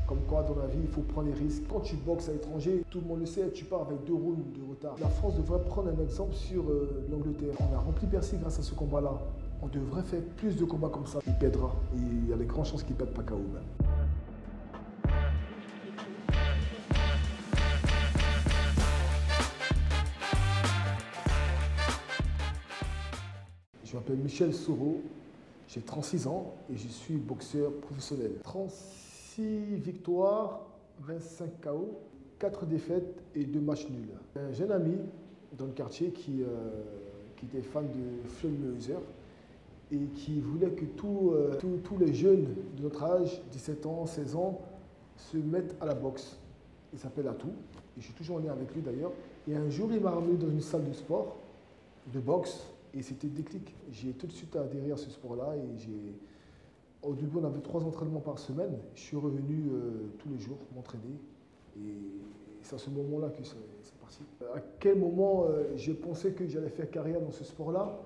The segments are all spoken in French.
Comme quoi, dans la vie, il faut prendre des risques. Quand tu boxes à l'étranger, tout le monde le sait, tu pars avec 2 rounds de retard. La France devrait prendre un exemple sur l'Angleterre. On a rempli Bercy grâce à ce combat-là. On devrait faire plus de combats comme ça. Il perdra. Et il y a de grandes chances qu'il ne perde pas KO même. Je m'appelle Michel Soro, j'ai 36 ans et je suis boxeur professionnel. 36 victoires, 25 KO, 4 défaites et 2 matchs nuls. J'ai un ami dans le quartier qui était fan de Floyd Mayweather et qui voulait que tous les jeunes de notre âge, 17 ans, 16 ans, se mettent à la boxe. Il s'appelle Atou et je suis toujours en lien avec lui d'ailleurs. Et un jour, il m'a ramené dans une salle de sport, de boxe. Et c'était déclic. J'ai tout de suite adhéré à ce sport-là. Au début, on avait 3 entraînements par semaine. Je suis revenu tous les jours m'entraîner. Et c'est à ce moment-là que c'est parti. À quel moment j'ai pensé que j'allais faire carrière dans ce sport-là?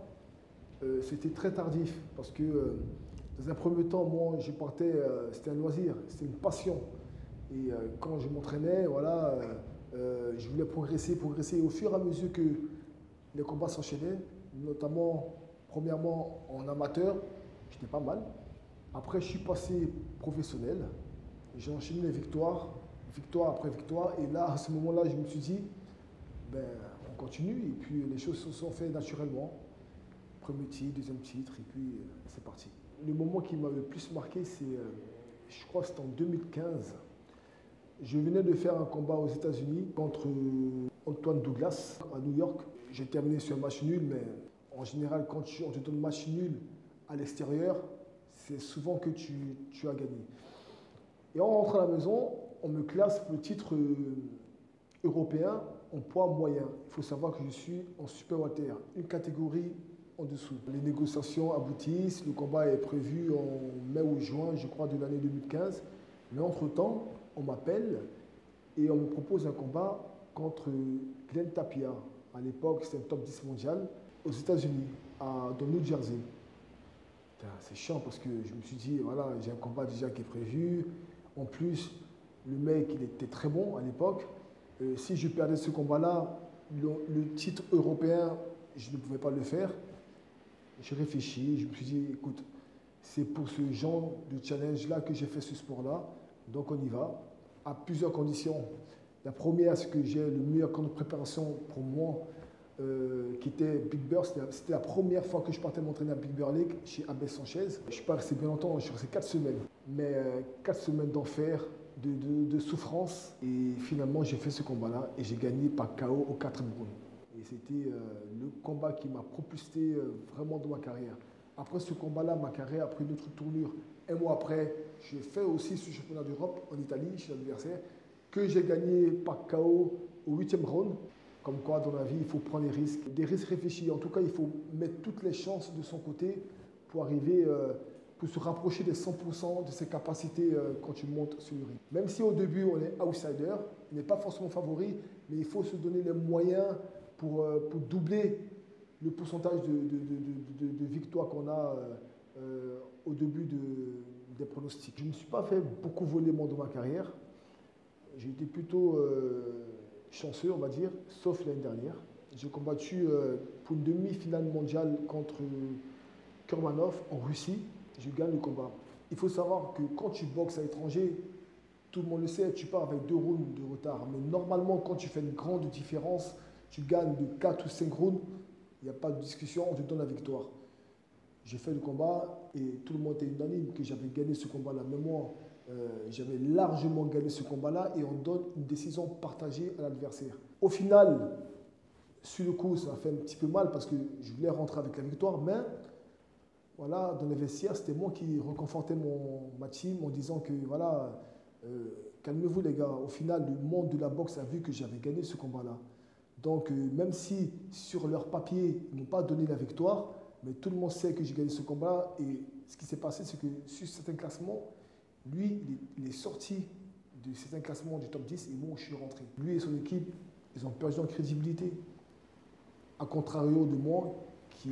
C'était très tardif. Parce que dans un premier temps, moi, je partais, c'était un loisir, c'était une passion. Et quand je m'entraînais, voilà, je voulais progresser. Et au fur et à mesure que les combats s'enchaînaient, notamment, premièrement, en amateur, j'étais pas mal. Après, je suis passé professionnel. J'ai enchaîné les victoire après victoire. Et là, à ce moment-là, je me suis dit, ben, on continue. Et puis, les choses se sont faites naturellement. Premier titre, deuxième titre, et puis c'est parti. Le moment qui m'a le plus marqué, c'est, je crois que c'était en 2015. Je venais de faire un combat aux États-Unis contre Antoine Douglas à New York. J'ai terminé sur un match nul, mais en général, quand on te donne match nul à l'extérieur, c'est souvent que tu as gagné. Et en rentrant à la maison, on me classe pour le titre européen en poids moyen. Il faut savoir que je suis en super welter, une catégorie en dessous. Les négociations aboutissent, le combat est prévu en mai ou juin, je crois, de l'année 2015. Mais entre-temps, on m'appelle et on me propose un combat contre Glenn Tapia. À l'époque, c'était un top 10 mondial aux États-Unis, dans le New Jersey. C'est chiant parce que je me suis dit, voilà, j'ai un combat déjà qui est prévu. En plus, le mec, il était très bon à l'époque. Si je perdais ce combat-là, le titre européen, je ne pouvais pas le faire. J'ai réfléchi, je me suis dit, écoute, c'est pour ce genre de challenge-là que j'ai fait ce sport-là. Donc on y va, à plusieurs conditions. La première, c'est que j'ai le meilleur camp de préparation pour moi, qui était Big Bear. C'était la première fois que je partais m'entraîner à Big Bear Lake chez Abel Sanchez. Je ne suis pas resté bien longtemps, je suis resté 4 semaines. Mais 4 semaines d'enfer, de souffrance. Et finalement, j'ai fait ce combat-là et j'ai gagné par KO au 4e round. Et c'était le combat qui m'a propulsé vraiment dans ma carrière. Après ce combat-là, ma carrière a pris une autre tournure. Un mois après, j'ai fait aussi ce championnat d'Europe en Italie, chez l'adversaire, que j'ai gagné par KO au 8e round. Comme quoi, dans la vie, il faut prendre des risques réfléchis. En tout cas, il faut mettre toutes les chances de son côté pour arriver, pour se rapprocher des 100% de ses capacités quand tu montes sur le ring. Même si au début, on est outsider, on n'est pas forcément favori, mais il faut se donner les moyens pour doubler le pourcentage de victoires qu'on a au début des pronostics. Je ne me suis pas fait beaucoup voler dans ma carrière. J'ai été plutôt chanceux, on va dire, sauf l'année dernière. J'ai combattu pour une demi-finale mondiale contre Kurmanov en Russie. Je gagne le combat. Il faut savoir que quand tu boxes à l'étranger, tout le monde le sait, tu pars avec 2 rounds de retard. Mais normalement, quand tu fais une grande différence, tu gagnes de 4 ou 5 rounds, il n'y a pas de discussion, on te donne la victoire. J'ai fait le combat et tout le monde était unanime que j'avais gagné ce combat-là. Mais moi, j'avais largement gagné ce combat-là et on donne une décision partagée à l'adversaire. Au final, sur le coup, ça a fait un petit peu mal parce que je voulais rentrer avec la victoire, mais voilà, dans les vestiaires, c'était moi qui reconfortais ma team en disant que voilà, calmez-vous les gars. Au final, le monde de la boxe a vu que j'avais gagné ce combat-là. Donc, même si sur leur papier, ils n'ont pas donné la victoire, mais tout le monde sait que j'ai gagné ce combat. Et ce qui s'est passé, c'est que sur certains classements, lui, il est sorti de certains classements du top 10 et moi, je suis rentré. Lui et son équipe, ils ont perdu en crédibilité, à contrario de moi qui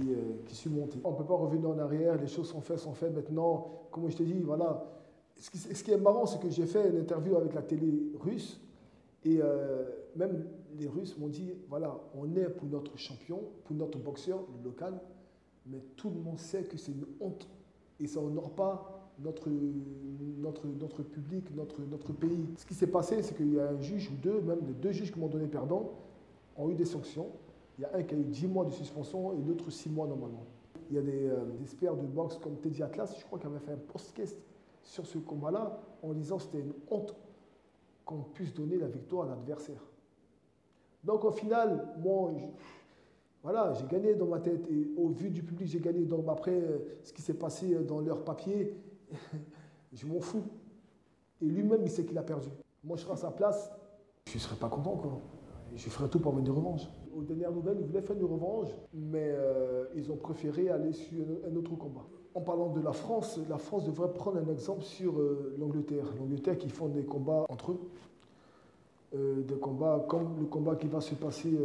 suis monté. On ne peut pas revenir en arrière, les choses sont faites maintenant. Comme je t'ai dit, voilà, Ce qui est marrant, c'est que j'ai fait une interview avec la télé russe et même les Russes m'ont dit, voilà, on est pour notre champion, pour notre boxeur, le local, mais tout le monde sait que c'est une honte et ça n'honore pas notre public, notre pays. Ce qui s'est passé, c'est qu'il y a un juge ou deux, même les deux juges qui m'ont donné perdant, ont eu des sanctions. Il y a un qui a eu 10 mois de suspension et l'autre 6 mois normalement. Il y a des experts de boxe comme Teddy Atlas, je crois, qui avait fait un podcast sur ce combat-là en disant que c'était une honte qu'on puisse donner la victoire à l'adversaire. Donc au final, moi, voilà, j'ai gagné dans ma tête et au vu du public, j'ai gagné. Donc après, ce qui s'est passé dans leur papier, je m'en fous. Et lui-même, il sait qu'il a perdu. Moi, je serai à sa place, je ne serais pas content, quoi. Je ferais tout pour avoir une revanche. Aux dernières nouvelles, ils voulaient faire une revanche, mais ils ont préféré aller sur un autre combat. En parlant de la France devrait prendre un exemple sur l'Angleterre. L'Angleterre qui font des combats entre eux. Des combats comme le combat qui va se passer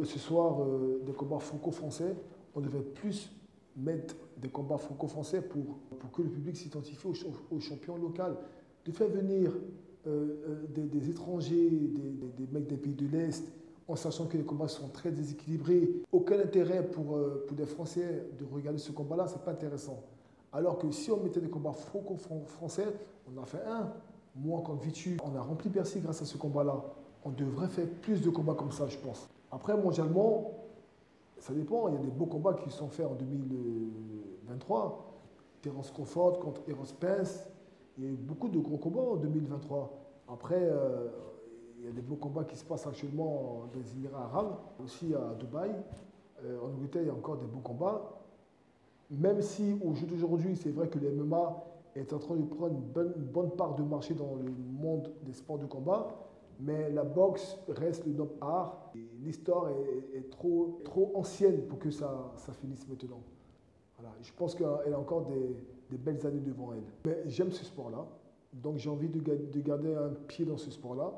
ce soir, des combats franco-français. On devrait plus mettre des combats franco-français pour que le public s'identifie au champion local. De faire venir des étrangers, des mecs des pays de l'Est, en sachant que les combats sont très déséquilibrés. Aucun intérêt pour des Français de regarder ce combat-là, c'est pas intéressant. Alors que si on mettait des combats franco-français, on en a fait un. Moi, contre Vitu, on a rempli Bercy grâce à ce combat-là. On devrait faire plus de combats comme ça, je pense. Après, mondialement, ça dépend. Il y a des beaux combats qui sont faits en 2023. Terence Crawford contre Errol Spence. Il y a eu beaucoup de gros combats en 2023. Après, il y a des beaux combats qui se passent actuellement dans les Émirats arabes, aussi à Dubaï. En Angleterre, il y a encore des beaux combats. Même si, au jour d'aujourd'hui, c'est vrai que le MMA est en train de prendre une bonne part de marché dans le monde des sports de combat, mais la boxe reste le noble art. L'histoire est trop ancienne pour que ça finisse maintenant. Voilà. Je pense qu'elle a encore des belles années devant elle. Mais j'aime ce sport-là, donc j'ai envie de garder un pied dans ce sport-là.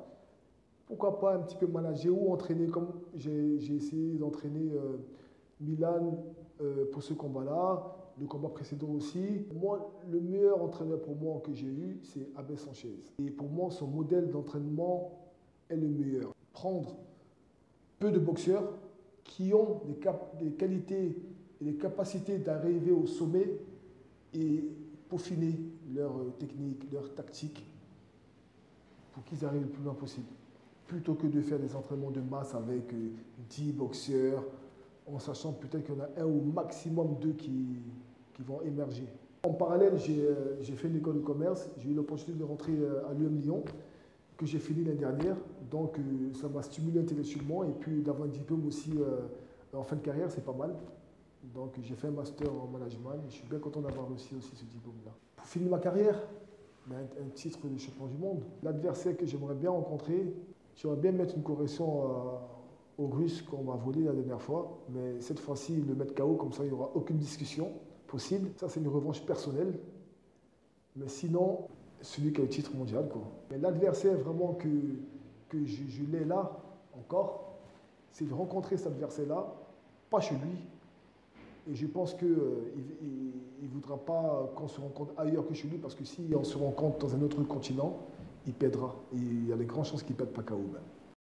Pourquoi pas un petit peu manager ou entraîner comme j'ai essayé d'entraîner Milan pour ce combat-là, le combat précédent aussi. Moi, le meilleur entraîneur pour moi que j'ai eu, c'est Abel Sanchez. Et pour moi, son modèle d'entraînement est le meilleur. Prendre peu de boxeurs qui ont des qualités et des capacités d'arriver au sommet et peaufiner leur technique, leur tactique pour qu'ils arrivent le plus loin possible. Plutôt que de faire des entraînements de masse avec 10 boxeurs, en sachant peut-être qu'il y en a un ou maximum deux qui vont émerger. En parallèle, j'ai fait une école de commerce, j'ai eu l'opportunité de rentrer à l'UM Lyon, que j'ai fini l'année dernière. Donc ça m'a stimulé intellectuellement et puis d'avoir un diplôme aussi en fin de carrière, c'est pas mal. Donc j'ai fait un master en management et je suis bien content d'avoir réussi aussi ce diplôme-là. Pour finir ma carrière, un titre de champion du monde. L'adversaire que j'aimerais bien rencontrer, j'aimerais bien mettre une correction aux Russes qu'on m'a volé la dernière fois, mais cette fois-ci, le mettre KO, comme ça, il n'y aura aucune discussion possible. Ça, c'est une revanche personnelle. Mais sinon, celui qui a le titre mondial, quoi. Mais l'adversaire vraiment que je l'ai là, encore, c'est de rencontrer cet adversaire-là, pas chez lui. Et je pense qu'il ne voudra pas qu'on se rencontre ailleurs que chez lui, parce que si on se rencontre dans un autre continent, il perdra. Et il y a de grandes chances qu'il ne perde pas KO.